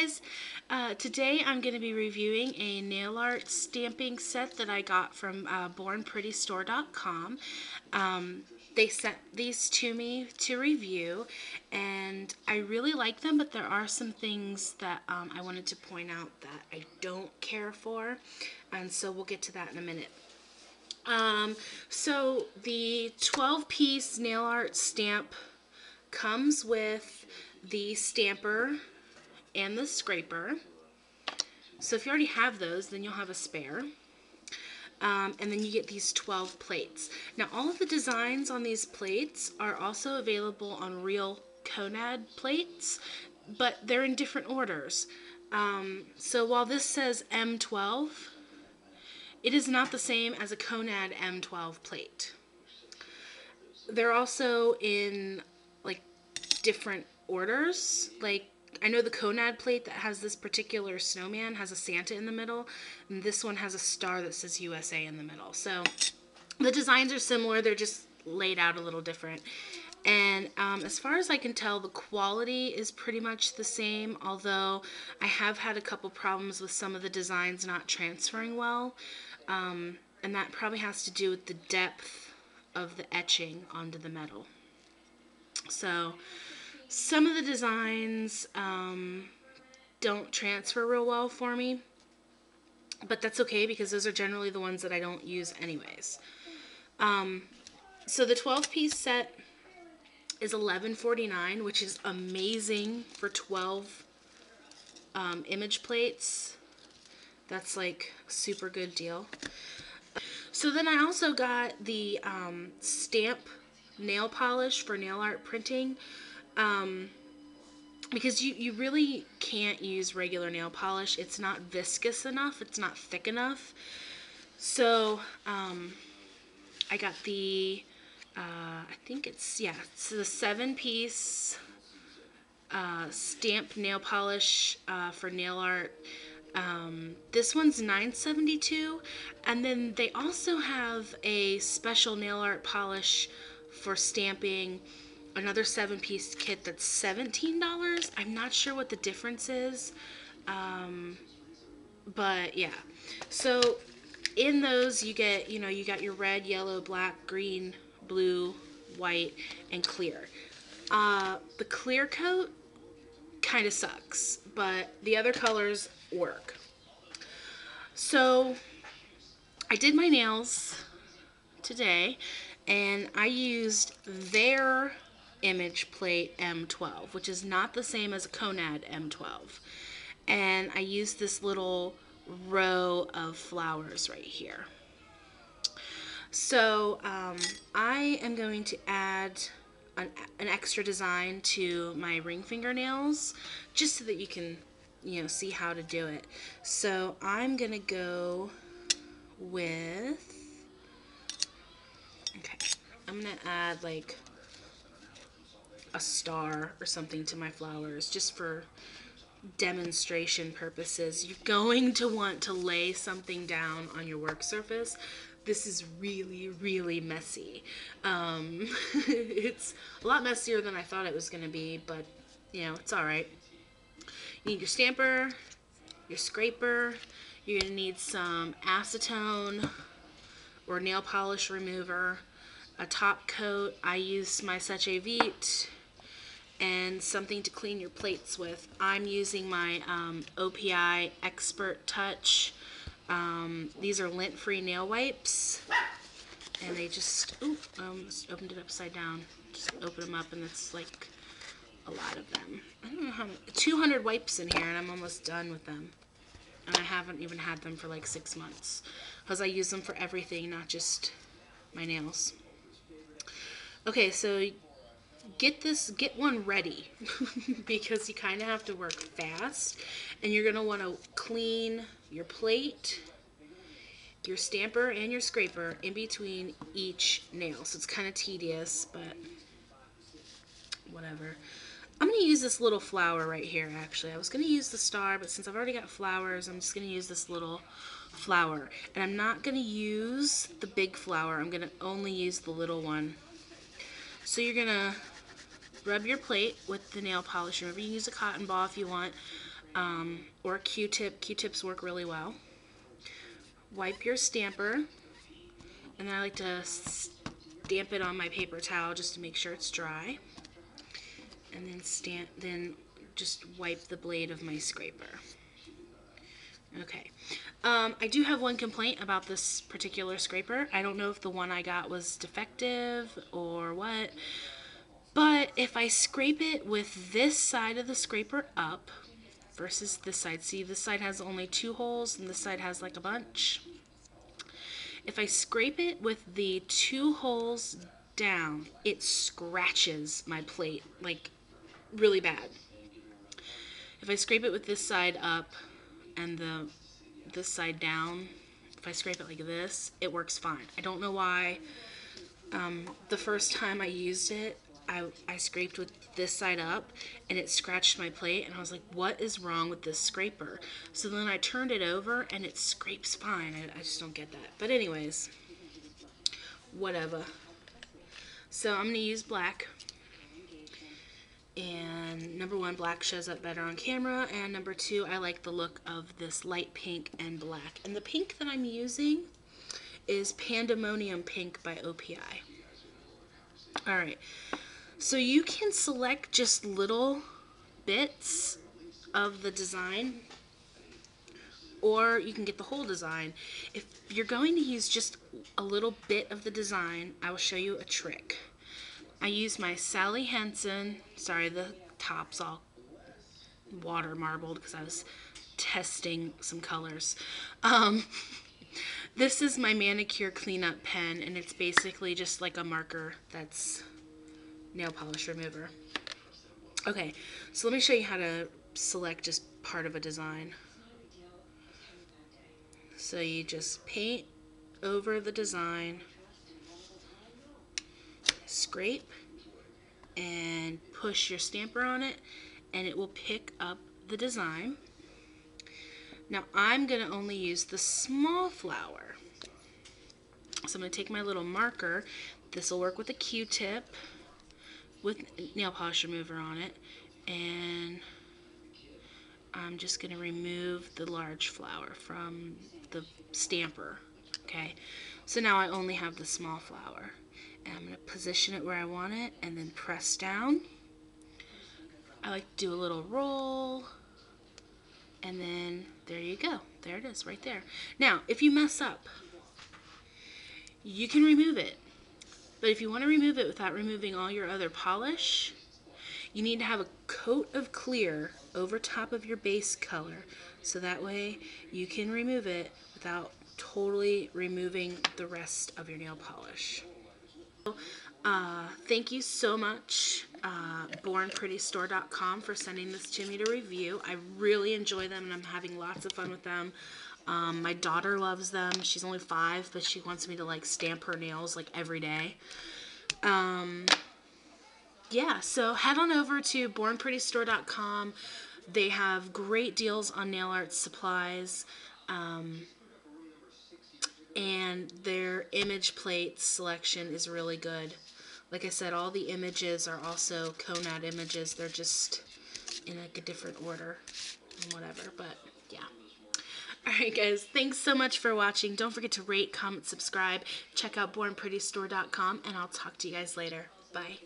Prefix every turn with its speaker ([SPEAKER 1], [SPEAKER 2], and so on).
[SPEAKER 1] guys, today I'm going to be reviewing a nail art stamping set that I got from BornPrettyStore.com. They sent these to me to review, and I really like them, but there are some things that I wanted to point out that I don't care for, and so we'll get to that in a minute. So the 12-piece nail art stamp comes with the stamper and the scraper. So if you already have those, then you'll have a spare. And then you get these 12 plates. Now all of the designs on these plates are also available on real Konad plates, but they're in different orders. So while this says M12, it is not the same as a Konad M12 plate. They're also in like different orders. Like I know the Konad plate that has this particular snowman has a Santa in the middle, and this one has a star that says USA in the middle. So the designs are similar, they're just laid out a little different. And as far as I can tell, the quality is pretty much the same, although I have had a couple problems with some of the designs not transferring well. And that probably has to do with the depth of the etching onto the metal. So some of the designs don't transfer real well for me, but that's okay because those are generally the ones that I don't use anyways. So the 12-piece set is $11.49, which is amazing for 12 image plates. That's like a super good deal. So then I also got the stamp nail polish for nail art printing, because you really can't use regular nail polish. It's not viscous enough, it's not thick enough. So I got the I think it's the 7-piece stamp nail polish for nail art. This one's $9.72, and then they also have a special nail art polish for stamping, another 7-piece kit that's $17. I'm not sure what the difference is, but yeah. So in those you get, you got your red, yellow, black, green, blue, white, and clear. The clear coat kind of sucks, but the other colors work. So I did my nails today, and I used their image plate M12, which is not the same as a Konad M12. And I used this little row of flowers right here. So I am going to add an extra design to my ring fingernails, just so that you can see how to do it. So I'm gonna go with, I'm gonna add like a star or something to my flowers just for demonstration purposes. You're going to want to lay something down on your work surface. This is really, really messy. It's a lot messier than I thought it was gonna be, but it's alright. You need your stamper, your scraper, you're going to need some acetone or nail polish remover, a top coat. I use my Seche Vite, and something to clean your plates with. I'm using my OPI Expert Touch. These are lint-free nail wipes, and they just, I almost opened it upside down. Just open them up, and it's like a lot of them. I don't know how many, 200 wipes in here, and I'm almost done with them. And I haven't even had them for like 6 months, because I use them for everything, not just my nails. Okay, so get one ready because you kind of have to work fast, and you're gonna want to clean your plate, your stamper, and your scraper in between each nail. So it's kind of tedious, but whatever. I'm going to use this little flower right here, actually. I was going to use the star, but since I've already got flowers, I'm just going to use this little flower. And I'm not going to use the big flower. I'm going to only use the little one. So you're going to rub your plate with the nail polish remover. You can use a cotton ball if you want. or a Q-tip. Q-tips work really well. Wipe your stamper, and then I like to stamp it on my paper towel just to make sure it's dry. And then just wipe the blade of my scraper. Okay. I do have one complaint about this particular scraper. I don't know if the one I got was defective or what, but if I scrape it with this side of the scraper up versus this side, see, this side has only 2 holes and this side has like a bunch. If I scrape it with the 2 holes down, it scratches my plate like really bad. If I scrape it with this side up and this side down, if I scrape it like this, it works fine. I don't know why. The first time I used it, I scraped with this side up and it scratched my plate, and I was like, what is wrong with this scraper? So then I turned it over and it scrapes fine. I just don't get that. But anyways, whatever. So I'm going to use black. And number 1, black shows up better on camera, and number 2, I like the look of this light pink and black. And the pink that I'm using is Pandemonium Pink by OPI. Alright, so you can select just little bits of the design, or you can get the whole design. If you're going to use just a little bit of the design, I will show you a trick. I use my Sally Hansen, sorry, the top's all water marbled because I was testing some colors. This is my manicure cleanup pen, and it's basically just like a marker that's nail polish remover. Okay, so let me show you how to select just part of a design. So you just paint over the design, scrape, and push your stamper on it, and it will pick up the design. Now I'm going to only use the small flower. So I'm going to take my little marker. This will work with a Q-tip with nail polish remover on it, and I'm just going to remove the large flower from the stamper. Okay, so now I only have the small flower, and I'm going to position it where I want it and then press down. I like to do a little roll, and then there you go. There it is right there. Now if you mess up, you can remove it, but if you want to remove it without removing all your other polish, you need to have a coat of clear over top of your base color, so that way you can remove it without totally removing the rest of your nail polish. Thank you so much, BornPrettyStore.com, for sending this to me to review. I really enjoy them, and I'm having lots of fun with them. My daughter loves them. She's only 5, but she wants me to like stamp her nails like every day. Yeah, so head on over to BornPrettyStore.com. They have great deals on nail art supplies, and their image plate selection is really good. Like I said, all the images are also Conad images. They're just in like a different order and whatever, but yeah. Alright guys, thanks so much for watching. Don't forget to rate, comment, subscribe. Check out BornPrettyStore.com, and I'll talk to you guys later. Bye.